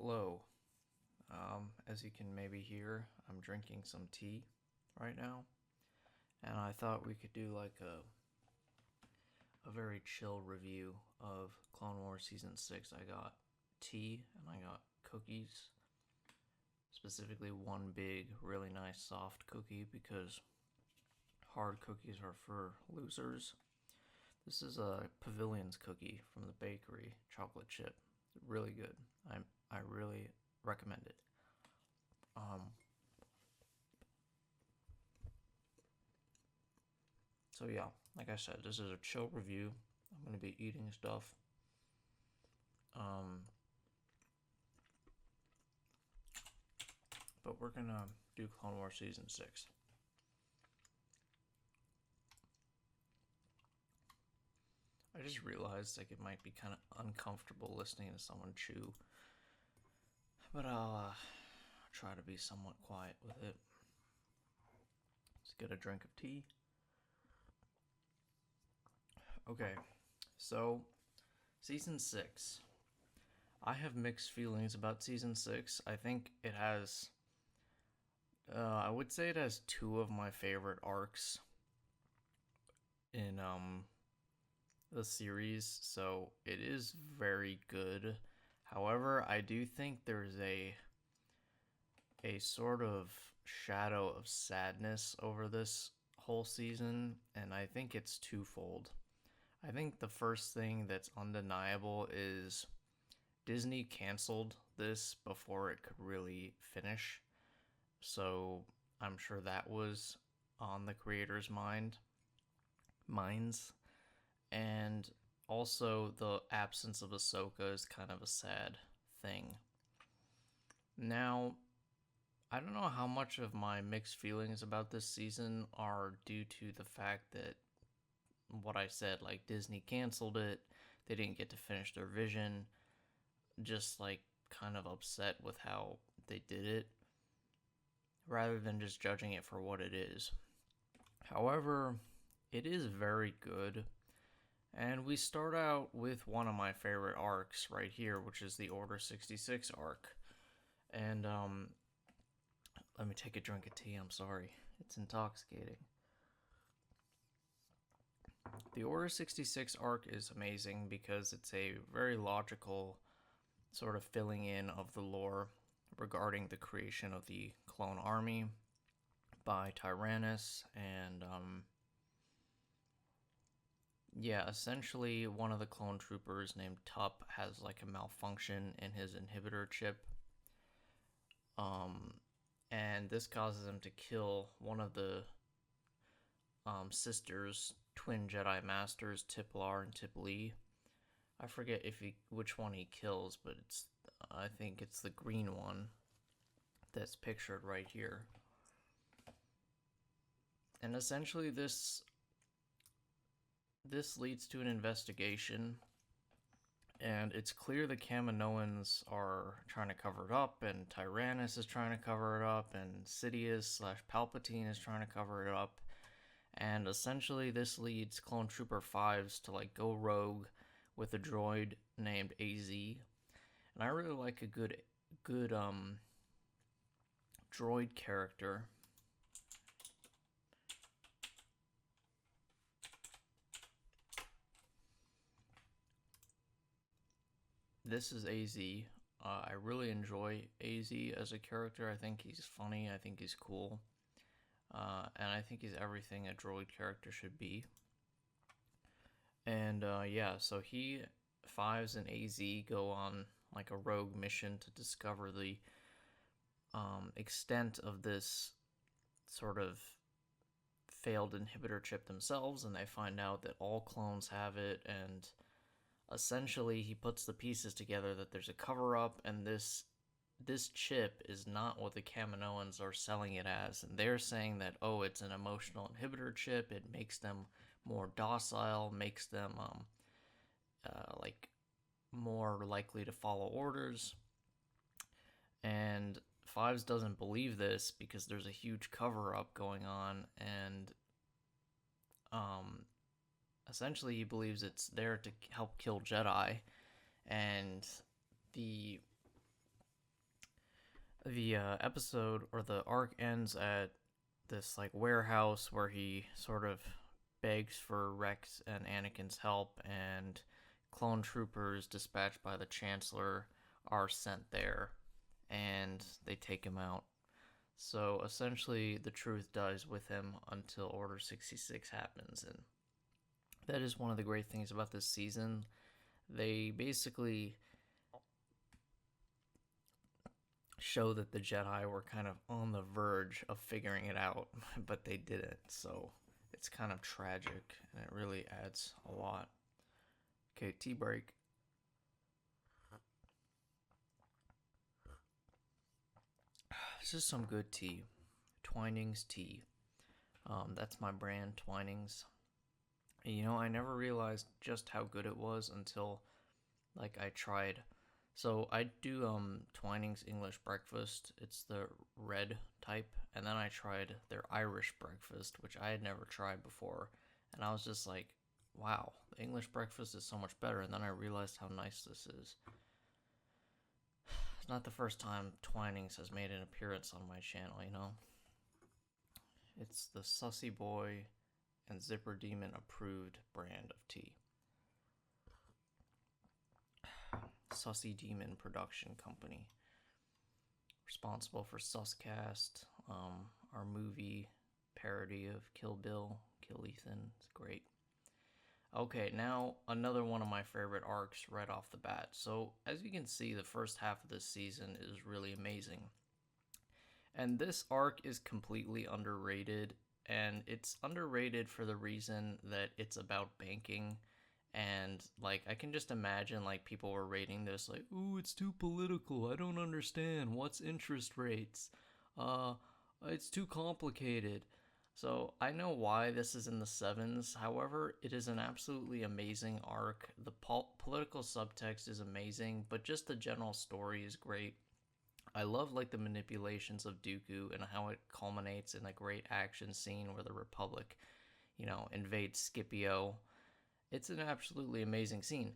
Hello. As you can maybe hear, I'm drinking some tea right now, and I thought we could do like a very chill review of Clone Wars Season 6. I got tea and I got cookies, specifically one big, really nice soft cookie because hard cookies are for losers. This is a Pavilion's cookie from the bakery, chocolate chip. Really good. I really recommend it. Um, So yeah, like I said, this is a chill review. I'm gonna be eating stuff. Um, but we're gonna do Clone Wars Season 6. I just realized like it might be kind of uncomfortable listening to someone chew, but I'll try to be somewhat quiet with it. Let's get a drink of tea. Okay, so Season 6. I have mixed feelings about Season 6. I think it has I would say it has two of my favorite arcs in the series, so it is very good. However, I do think there's a sort of shadow of sadness over this whole season, and I think it's twofold. I think the first thing that's undeniable is Disney canceled this before it could really finish. So I'm sure that was on the creator's minds. And also the absence of Ahsoka is kind of a sad thing. Now, I don't know how much of my mixed feelings about this season are due to the fact that what I said, like Disney canceled it, they didn't get to finish their vision, just like kind of upset with how they did it, rather than just judging it for what it is. However, it is very good. And we start out with one of my favorite arcs right here, which is the Order 66 arc. And let me take a drink of tea. I'm sorry. It's intoxicating. The Order 66 arc is amazing because it's a very logical sort of filling in of the lore regarding the creation of the clone army by Tyrannus. And yeah, essentially one of the clone troopers named Tup has like a malfunction in his inhibitor chip. Um, and this causes him to kill one of the sisters, twin Jedi Masters, Tiplar and Tip Lee. I forget which one he kills, but I think it's the green one that's pictured right here. And essentially this leads to an investigation, and it's clear the Kaminoans are trying to cover it up, and Tyrannus is trying to cover it up, and Sidious slash Palpatine is trying to cover it up. And essentially this leads Clone Trooper 5s to like go rogue with a droid named AZ. And I really like a good droid character. This is AZ. I really enjoy AZ as a character. I think he's funny. I think he's cool. And I think he's everything a droid character should be. And yeah, so Fives and AZ go on like a rogue mission to discover the extent of this sort of failed inhibitor chip themselves, and they find out that all clones have it, and essentially he puts the pieces together that there's a cover up, and this chip is not what the Kaminoans are selling it as, and they're saying that, oh, it's an emotional inhibitor chip, it makes them more docile, makes them like more likely to follow orders. And Fives doesn't believe this because there's a huge cover up going on, and essentially he believes it's there to help kill Jedi. And the The episode or the arc ends at this like warehouse where he sort of begs for Rex and Anakin's help, and clone troopers dispatched by the Chancellor are sent there, and they take him out. So essentially, the truth dies with him until Order 66 happens, and that is one of the great things about this season. They basically show that the Jedi were kind of on the verge of figuring it out, but they didn't. So it's kind of tragic, and it really adds a lot. Okay, tea break. This is some good tea. Twinings tea. That's my brand, Twinings. You know, I never realized just how good it was until like I tried. So I do Twinings English breakfast. It's the red type, and then I tried their Irish breakfast, which I had never tried before, and I was just like, wow, the English breakfast is so much better. And then I realized how nice this is. It's not the first time Twinings has made an appearance on my channel, you know. It's the Sussy Boy and Zipper Demon approved brand of tea. Sussy Demon Production Company, responsible for Suscast, our movie parody of Kill Bill, Kill Ethan. It's great. Okay, now another one of my favorite arcs right off the bat. So, as you can see, the first half of this season is really amazing. And this arc is completely underrated, and it's underrated for the reason that it's about banking. And like I can just imagine like people were rating this like, ooh, it's too political. I don't understand. What's interest rates? Uh it's too complicated. So I know why this is in the sevens. However, it is an absolutely amazing arc. The political subtext is amazing, but just the general story is great. I love like the manipulations of Dooku and how it culminates in a great action scene where the Republic, invades Scipio. It's an absolutely amazing scene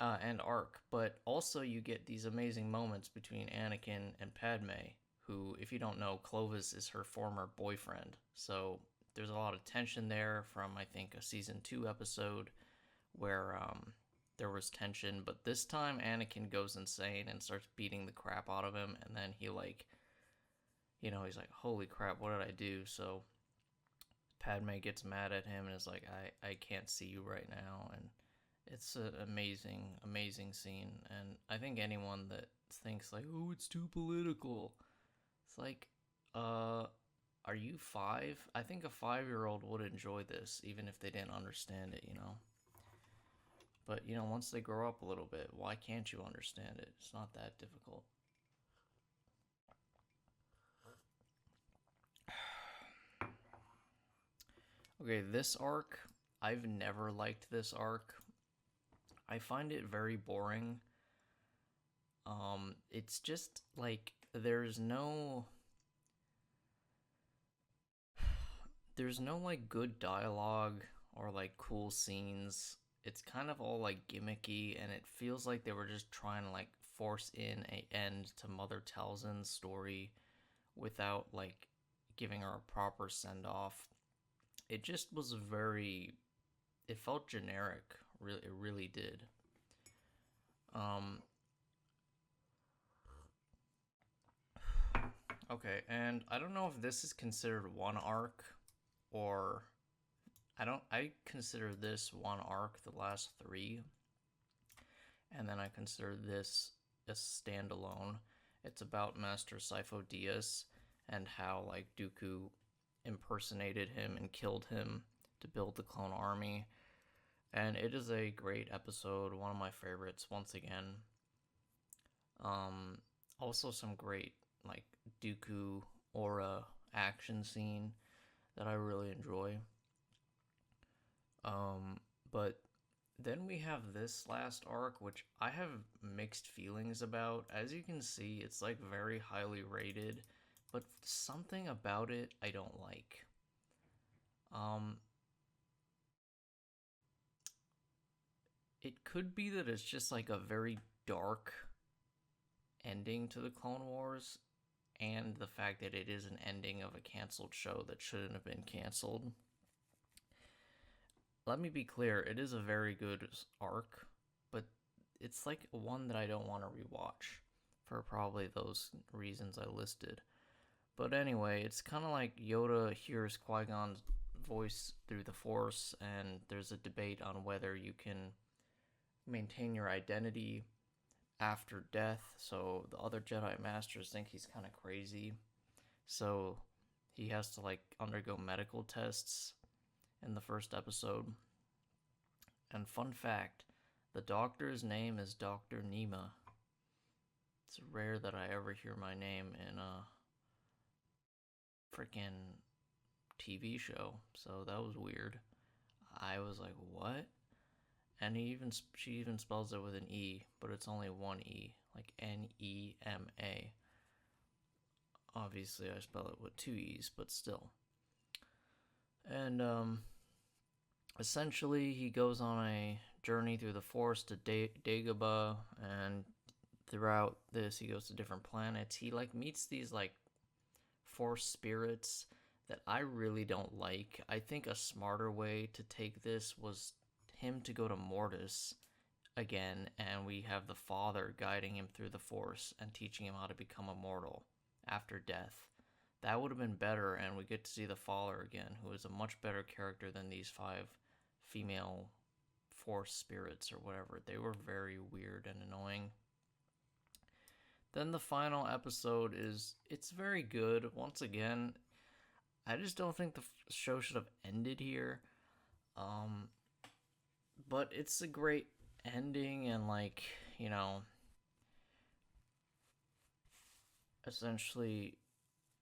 and arc, but also you get these amazing moments between Anakin and Padme, who, if you don't know, Clovis is her former boyfriend. So there's a lot of tension there from, I think, a season 2 episode where there was tension, but this time Anakin goes insane and starts beating the crap out of him, and then he, like, he's like, holy crap, what did I do? So Padme gets mad at him and is like, I can't see you right now. And it's an amazing, amazing scene. And I think anyone that thinks, like, oh, it's too political, it's like, are you 5? I think a 5-year-old would enjoy this, even if they didn't understand it, But, once they grow up a little bit, why can't you understand it? It's not that difficult. Okay, this arc, I've never liked this arc. I find it very boring. It's just like there's no like good dialogue or like cool scenes. It's kind of all like gimmicky, and it feels like they were just trying to like force in a end to Mother Talzin's story without like giving her a proper send off. It just was it felt generic. Really, it really did. Um, okay, and I don't know if this is considered one arc or I consider this one arc, the last 3, and then I consider this a standalone. It's about Master Sifo Dyas and how like Dooku impersonated him and killed him to build the clone army. And it is a great episode, one of my favorites once again. Also some great like Dooku aura action scene that I really enjoy. But then we have this last arc, which I have mixed feelings about. As you can see, it's like very highly rated, but something about it I don't like. Um, it could be that it's just like a very dark ending to the Clone Wars. and the fact that it is an ending of a canceled show that shouldn't have been canceled. Let me be clear, it is a very good arc, but it's like one that I don't want to rewatch for probably those reasons I listed. But anyway, it's kind of like Yoda hears Qui-Gon's voice through the Force, and there's a debate on whether you can maintain your identity after death. So the other Jedi Masters think he's kind of crazy. So he has to like undergo medical tests in the first episode. And fun fact, the doctor's name is Dr. Nima. It's rare that I ever hear my name in a freaking TV show, so that was weird. I was like, what? And she even spells it with an E, but it's only one E, like Nema. Obviously, I spell it with two E's, but still. And essentially, he goes on a journey through the Force to Dagobah, and throughout this, he goes to different planets. He like meets these like Force spirits that I really don't like. I think a smarter way to take this was him to go to Mortis again, and we have the Father guiding him through the Force and teaching him how to become immortal after death. That would have been better, and we get to see the Father again, who is a much better character than these 5 female Force spirits or whatever. They were very weird and annoying. Then the final episode it's very good. Once again, I just don't think the show should have ended here. But it's a great ending, and like, essentially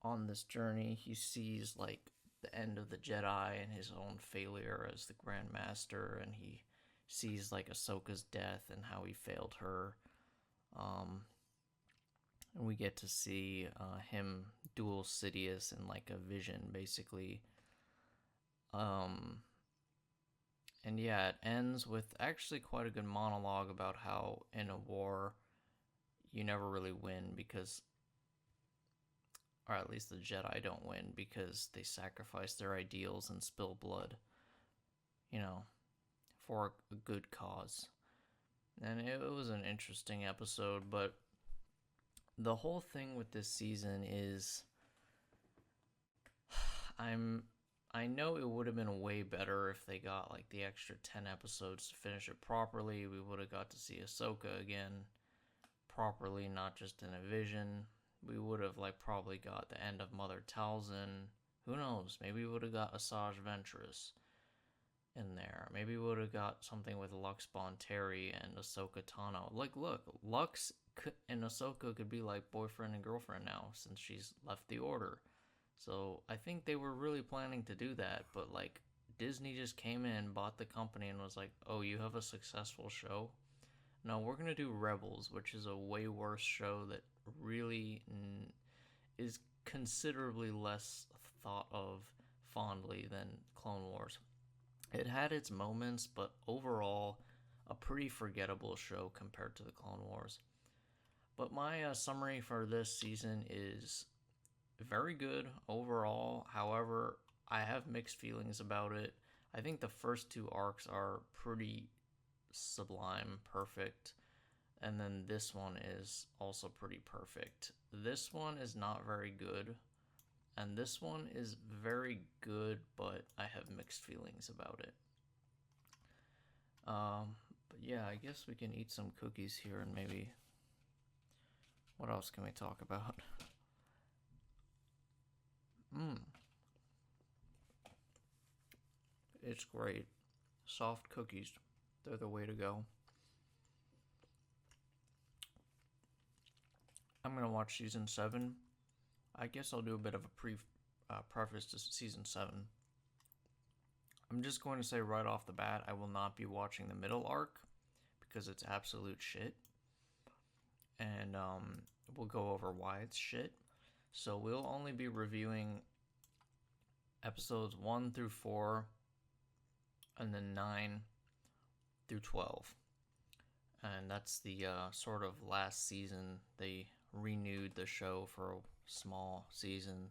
on this journey he sees like the end of the Jedi and his own failure as the Grand Master, and he sees like Ahsoka's death and how he failed her. And we get to see him duel Sidious in like a vision, basically. And yeah, it ends with actually quite a good monologue about how in a war you never really win because, or at least the Jedi don't win because they sacrifice their ideals and spill blood, for a good cause. And it was an interesting episode, but the whole thing with this season is I know it would have been way better if they got like the extra 10 episodes to finish it properly. We would have got to see Ahsoka again properly, not just in a vision. We would have like probably got the end of Mother Talzin. Who knows? Maybe we would have got Asajj Ventress in there. Maybe we would have got something with Lux Bonteri and Ahsoka Tano. Like, look, Lux and Ahsoka could be like boyfriend and girlfriend now since she's left the Order. So I think they were really planning to do that, but like Disney just came in, bought the company, and was like, oh, you have a successful show? No, we're going to do Rebels, which is a way worse show that really is considerably less thought of fondly than Clone Wars. It had its moments, but overall, a pretty forgettable show compared to the Clone Wars. But my summary for this season is very good overall. However, I have mixed feelings about it. I think the first 2 arcs are pretty sublime, perfect, and then this one is also pretty perfect. This one is not very good, and this one is very good, but I have mixed feelings about it. But yeah, I guess we can eat some cookies here, and maybe what else can we talk about? It's great. Soft cookies. They're the way to go. I'm going to watch season 7. I guess I'll do a bit of a preface to season 7. I'm just going to say right off the bat, I will not be watching the middle arc because it's absolute shit. And we'll go over why it's shit. So we'll only be reviewing episodes 1 through 4 and then 9 through 12. And that's the sort of last season. They renewed the show for small season.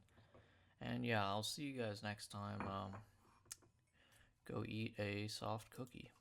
And yeah, I'll see you guys next time. Go eat a soft cookie.